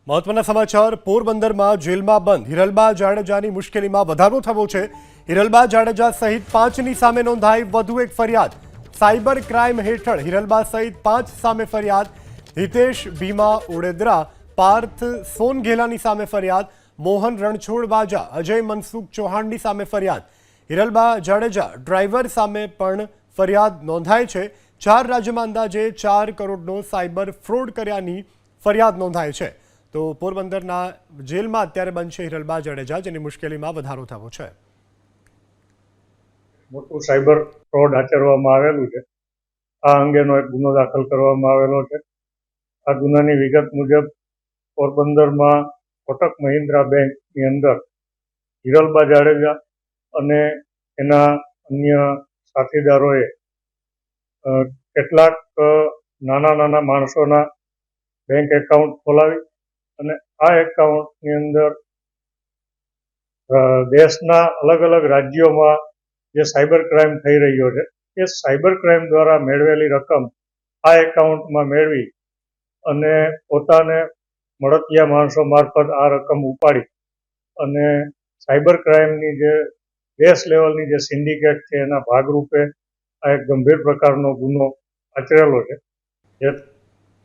મહત્વના સમાચાર પોરબંદરમાં જેલમાં બંધ હિરલબા જાડેજાની મુશ્કેલીમાં વધારો થયો છે। હિરલબા જાડેજા સહિત 5ની સામે નોંધાઈ વધુ એક ફરિયાદ। સાયબર ક્રાઇમ હેઠળ હિરલબા સહિત 5 સામે ફરિયાદ। હિતેશ ભીમા ઓડેદરા, પાર્થ સોનઘેલાની સામે ફરિયાદ। મોહન રણછોડ બાજા, અજય મનસુખ ચૌહાણની સામે ફરિયાદ। હિરલબા જાડેજા ડ્રાઈવર સામે પણ ફરિયાદ નોંધાઈ છે। 4 રાજ્યમાં અંદાજે 4 કરોડનો સાયબર ફ્રોડ કર્યાની ફરિયાદ નોંધાઈ છે। તો પોરબંદરના જેલમાં અત્યારે બંધ છે હિરલબા જાડેજા, જેની મુશ્કેલીમાં વધારો થયો છે। મોટું સાયબર ફ્રોડ આચરવામાં આવેલું છે। આ અંગેનો એક ગુનો દાખલ કરવામાં આવેલો છે। આ ગુનાની વિગત મુજબ પોરબંદરમાં કોટક મહિન્દ્રા બેંકની અંદર હિરલબા જાડેજા અને એના અન્ય સાથીદારોએ કેટલાક નાના માણસોના બેંક એકાઉન્ટ ખોલાવી અને આ એકાઉન્ટની અંદર દેશના અલગ અલગ રાજ્યોમાં જે સાયબર ક્રાઇમ થઈ રહ્યો છે એ સાયબર ક્રાઇમ દ્વારા મેળવેલી રકમ આ એકાઉન્ટમાં મેળવી અને પોતાને મળતિયા માણસો મારફત આ રકમ ઉપાડી અને સાયબર ક્રાઇમની જે દેશ લેવલની જે સિન્ડિકેટ છે એના ભાગરૂપે આ એક ગંભીર પ્રકારનો ગુનો આચરેલો છે। જે